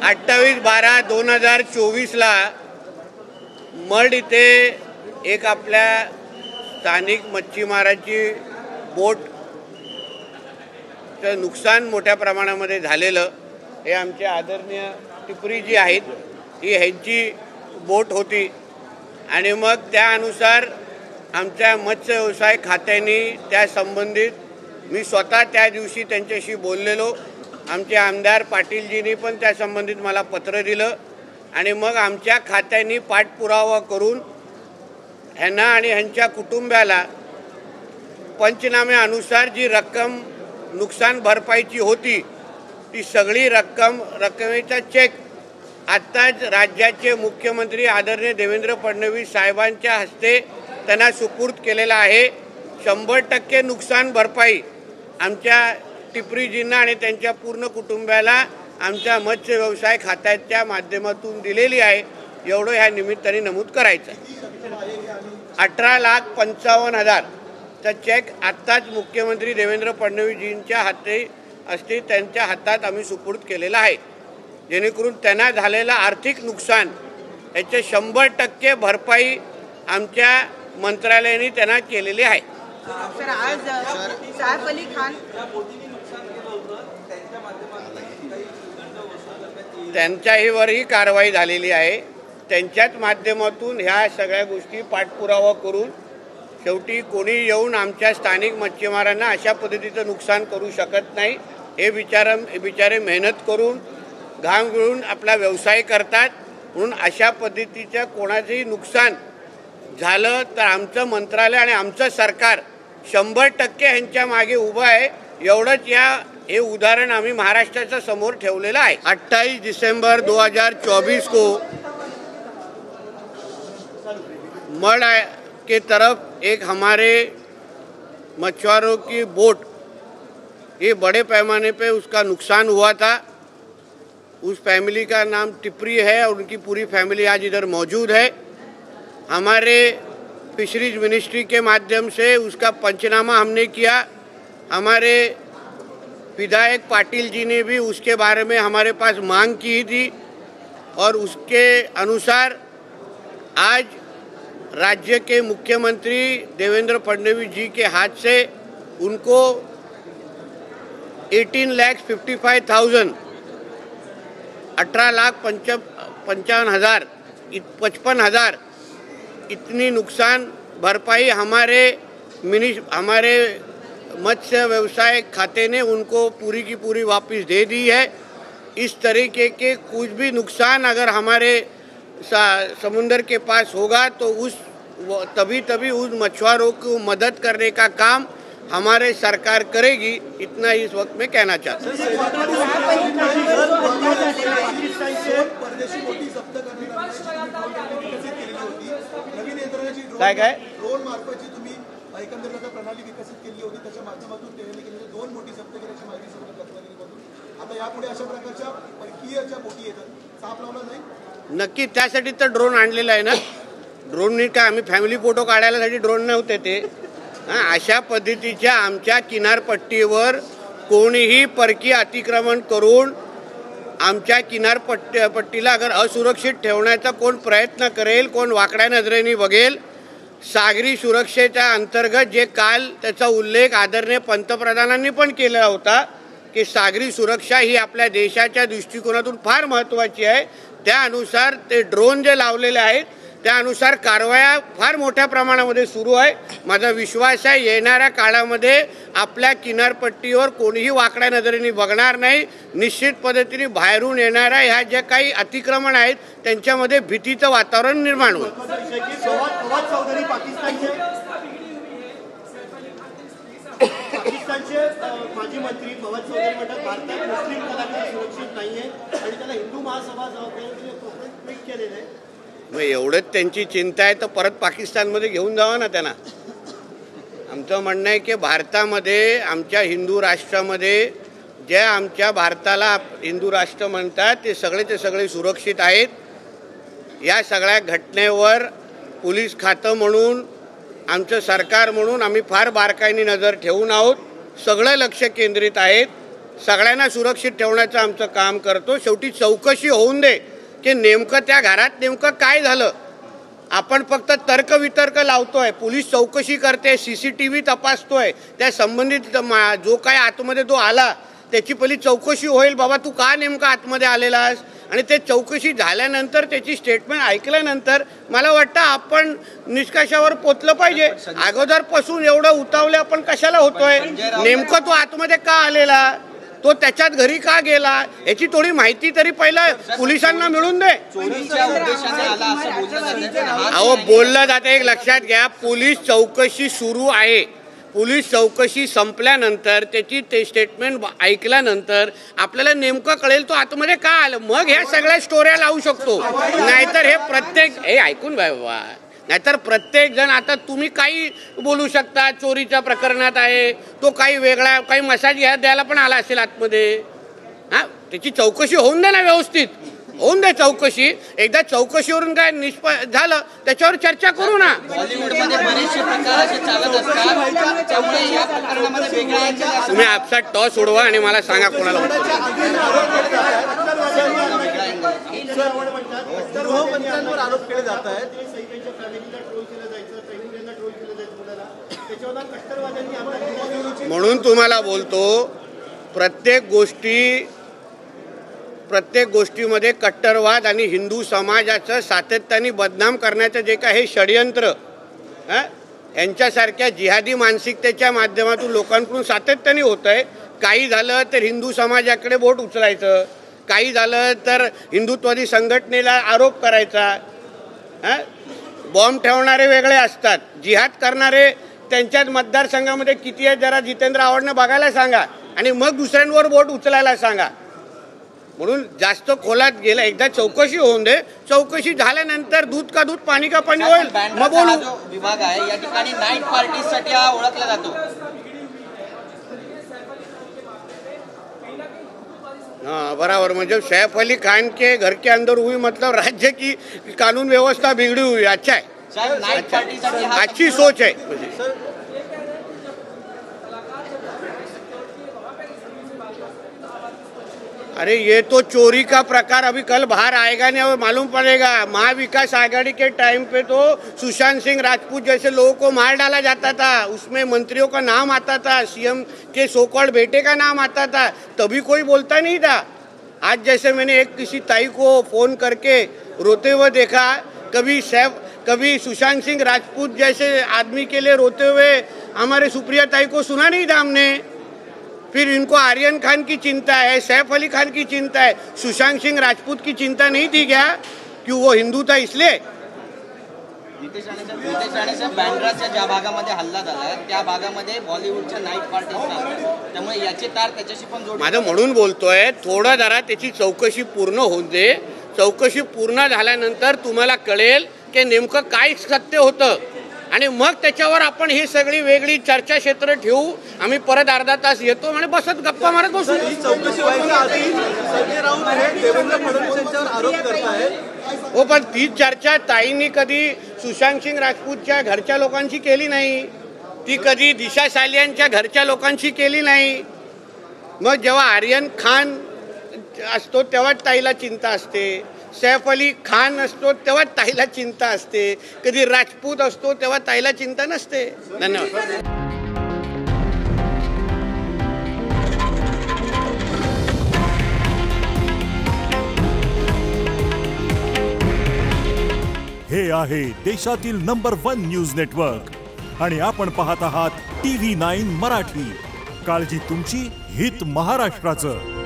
28/12/2024ला mud इथे एक आपल्या स्थानिक मच्छीमाराची बोटचं नुकसान मोठ्या प्रमाणामध्ये झालेलं, हे आमचे आदरणीय टिपरी जी आहेत ही ह्यांची बोट होती आणि मग त्यानुसार आमच्या मत्स्य व्यवसाय खात्याने त्या संबंधित मी स्वतः त्या दिवशी त्यांच्याशी बोललेलो, आमचे आमदार पाटीलजींनी पण त्या संबंधित मला पत्र दिलं आणि मग आमच्या खात्याने पाठपुरावा करून ह्यांना आणि ह्यांच्या कुटुंबाला पंचनाम्यानुसार जी रक्कम नुकसान भरपाईची होती ती सगळी रकमेचा चेक आत्ताच राज्याचे मुख्यमंत्री आदरणीय देवेंद्र फडणवीस साहेबांच्या हस्ते त्यांना सुपूर्द केलेला आहे। 100% नुकसान भरपाई आमच्या टिपरीजींना आणि त्यांच्या पूर्ण कुटुंबाला आमच्या मत्स्य व्यवसाय खात्याच्या माध्यमातून दिलेली आहे, एवढं ह्या निमित्ताने नमूद करायचं। 18,55,000चा चेक आत्ताच मुख्यमंत्री देवेंद्र फडणवीसजींच्या हाती असते त्यांच्या हातात आम्ही सुपूर्द केलेला आहे, जेणेकरून त्यांना झालेला आर्थिक नुकसान याचे 100% भरपाई आमच्या मंत्रालयाने त्यांना केलेली आहे। सर, आज सैफ अली खान त्यांच्यावरही कारवाई झालेली आहे, त्यांच्याच माध्यमातून ह्या सगळ्या गोष्टी पाठपुरावा करून शेवटी कोणी येऊन आमच्या स्थानिक मच्छीमारांना अशा पद्धतीचं नुकसान करू शकत नाही। हे बिचारे मेहनत करून घाम गिळून आपला व्यवसाय करतात, म्हणून अशा पद्धतीचं कोणाचंही नुकसान झालं तर आमचं मंत्रालय आणि आमचं सरकार 100% ह्यांच्या मागे उभं आहे, एवढंच हे उदाहरण आम्ही महाराष्ट्राच्या समोर ठेवलेलं आहे। 28 दिसंबर 2024 को मड के तरफ एक हमारे मछुआरों की बोट ये बड़े पैमाने पे उसका नुकसान हुआ था। उस फैमिली का नाम टिपरी है और उनकी पूरी फैमिली आज इधर मौजूद है। हमारे फिशरीज मिनिस्ट्री के माध्यम से उसका पंचनामा हमने किया। हमारे विधायक पाटिल जी ने भी उसके बारे में हमारे पास मांग की थी और उसके अनुसार आज राज्य के मुख्यमंत्री देवेंद्र फडणवीस जी के हाथ से उनको 18,55,000 18,55,000 इतनी नुकसान भरपाई हमारे मत्स्य व्यवसाय खाते ने उनको पूरी की पूरी वापस दे दी है। इस तरीके के कुछ भी नुकसान अगर हमारे समुंदर के पास होगा तो तभी उस मछुआरों को मदद करने का काम हमारे सरकार करेगी, इतना ही इस वक्त में कहना चाहता हूँ। काय ड्रोन मार्फत जी तुम्ही एकंदरीत प्रणाली विकसित केली होती त्याच्या माध्यमातून दोन बोटी जप्त केल्याची माहिती समोर रत्नागिरीमधून, आता यापुढे अशा प्रकारच्या परकीयच्या बोटी येतात, साप लावला नाही? नक्की, त्यासाठी तर ड्रोन आणलेला आहे ना। ड्रोनने काय आम्ही फॅमिली फोटो काढायलासाठी ड्रोन नव्हते ते। अशा पद्धतीच्या आमच्या किनारपट्टीवर कोणीही परकीय अतिक्रमण करून आमच्या किनारपट्टीला अगर असुरक्षित ठेवण्याचा कोण प्रयत्न करेल, कोण वाकड्या नजरेने बघेल, सागरी सुरक्षेच्या अंतर्गत जे काल त्याचा उल्लेख आदरणीय पंतप्रधानांनी पण केला होता की सागरी सुरक्षा ही आपल्या देशाच्या दृष्टिकोनातून फार महत्त्वाची आहे, त्यानुसार ते ड्रोन जे लावलेले आहेत त्यानुसार कारवाया फार मोठ्या प्रमाणामध्ये सुरू आहे। माझा विश्वास आहे येणाऱ्या काळामध्ये आपल्या किनारपट्टीवर कोणीही वाकड्या नजरेने बघणार नाही। निश्चित पद्धतीने बाहेरून येणाऱ्या ह्या ज्या काही अतिक्रमण आहेत त्यांच्यामध्ये भीतीचं वातावरण निर्माण होईल। पाकिस्तानचे माजी मंत्री फवाद चौधरी म्हणतात भारतात मुस्लिम कलाकार सुरक्षित नाहीये आणि त्याला हिंदू महासभा जबाबदारी केलेलं आहे। मग एवढंच त्यांची चिंता आहे तर परत पाकिस्तानमध्ये घेऊन जावा ना त्यांना। आमचं म्हणणं आहे की भारतामध्ये आमच्या हिंदू राष्ट्रामध्ये जे आमच्या भारताला हिंदू राष्ट्र म्हणतात ते सगळे सुरक्षित आहेत। या सगळ्या घटनेवर पोलीस खातं म्हणून आमचं सरकार म्हणून आम्ही फार बारकाईने नजर ठेवून आहोत, सगळं लक्ष केंद्रित आहेत सगळ्यांना सुरक्षित ठेवण्याचं आमचं काम करतो. शेवटी चौकशी होऊन दे की नेमकं त्या घरात नेमकं काय झालं. आपण फक्त तर्कवितर्क लावतोय, पोलीस चौकशी करते, CCTV तपासतोय, त्या संबंधित जो काय आतमध्ये तो आला त्याची पहिली चौकशी होईल. बाबा तू का नेमका आतमध्ये आलेलास, आणि ते चौकशी झाल्यानंतर त्याची स्टेटमेंट ऐकल्यानंतर मला वाटतं आपण निष्कर्षावर पोचलं पाहिजे. अगोदरपासून एवढं उतावले आपण कशाला होतोय. नेमकं तो आतमध्ये का आलेला, तो त्याच्यात घरी का गेला, याची थोडी माहिती तरी पहिलं पोलिसांना मिळून दे. अहो बोललं जातं, एक लक्षात घ्या, पोलीस चौकशी सुरू आहे. पोलीस चौकशी संपल्यानंतर त्याची ते स्टेटमेंट ऐकल्यानंतर आपल्याला नेमकं कळेल तो आतमध्ये का आलं, मग ह्या सगळ्या स्टोऱ्या लावू शकतो. नाहीतर हे प्रत्येक हे ऐकून बाबा, नाहीतर प्रत्येक जण आता तुम्ही काही बोलू शकता. चोरीच्या प्रकरणात आहे तो काही वेगळा, काही मसाज द्यायला पण आला असेल आतमध्ये. हां, त्याची चौकशी होऊन दे ना, व्यवस्थित होऊन दे चौकशी. एकदा चौकशीवरून काय झालं त्याच्यावर चर्चा करू ना. तुम्ही आपसात टॉस उडवा आणि मला सांगा कोणाला आरोप केले जात आहेत. म्हणून तुम्हाला बोलतो, प्रत्येक गोष्टीमध्ये कट्टरवाद आणि हिंदू समाजाचं सातत्याने बदनाम करण्याचं जे काय हे षडयंत्र, यांच्यासारख्या जिहादी मानसिकतेच्या माध्यमातून लोकांकडून सातत्याने होत आहे. काही झालं तर हिंदू समाजाकडे बोट उचलायचं, काही झालं तर हिंदुत्ववादी संघटनेला आरोप करायचा. बॉम्ब ठेवणारे वेगळे असतात, जिहाद करणारे त्यांच्याच मतदारसंघामध्ये किती आहे जरा जितेंद्र आव्हाडनं बघायला सांगा आणि मग दुसऱ्यांवर बोट उचलायला सांगा. म्हणून जास्त खोलात गेलं, एकदा चौकशी होऊन दे. चौकशी झाल्यानंतर दूध का दूध पाणी का पाणी होईल, मग बोलू. विभाग आहे या ठिकाणी नाईट पार्टीसाठी हा ओळखला जातो. हाँ बराबर, म्हणजे सैफ अली खान के घर के अंदर हुई मतलब राज्य की कानून व्यवस्था बिगड़ी हुई. अच्छा है, अच्छी सोच है. अरे ये तो चोरी का प्रकार अभी कल बाहर आएगा नहीं, अब मालूम पड़ेगा. महाविकास आघाड़ी के टाइम पे तो सुशांत सिंह राजपूत जैसे लोगों को मार डाला जाता था, उसमें मंत्रियों का नाम आता था, CM के सोकॉल्ड बेटे का नाम आता था, तभी कोई बोलता नहीं था. आज जैसे मैंने एक किसी ताई को फोन करके रोते हुए देखा, कभी सुशांत सिंह राजपूत जैसे आदमी के लिए रोते हुए हमारे सुप्रिया ताई को सुना नहीं था हमने. फिर इनको आर्यन खान की चिंता है, सैफ अली खान की चिंता है, सुशांत सिंह राजपूत की चिंता नहीं थी क्या कि वो हिंदू था इसलिए. नितेश राणेच्या बँड्राच्या ज्या भागामध्ये हल्ला झाला त्या भागामध्ये बॉलिवूडच्या नाईट पार्टी असतात, त्यामुळे याचे तार त्याच्याशी पण जोड. माझं म्हणून बोलतोय, थोडं जरा त्याची चौकशी पूर्ण होऊन दे. चौकशी पूर्ण झाल्यानंतर तुम्हाला कळेल की नेमकं काय सत्य होतं आणि मग त्याच्यावर आपण ही सगळी वेगळी चर्चा क्षेत्र ठेवू. आम्ही परत अर्धा तास येतो आणि बसत गप्पा मारत बसू. चौकशी व्हायच्या आधी संजय राऊत हे देवेंद्र फडणवीस यांच्यावर आरोप करतायत. हो, पण तीच चर्चा ताईंनी कधी सुशांत सिंह राजपूतच्या घरच्या लोकांशी केली नाही, ती कधी दिशा सालियांच्या घरच्या लोकांशी केली नाही. मग जेव्हा आर्यन खान असतो तेव्हा ताईला चिंता असते, सैफ अली खान असतो तेव्हा ताईला चिंता असते, कधी राजपूत असतो तेव्हा ताईला चिंता नसते. धन्यवाद. हे आहे देशातील नंबर 1 न्यूज नेटवर्क आणि आपण पाहत आहात TV9 मराठी. काळजी तुमची, हित महाराष्ट्राचं.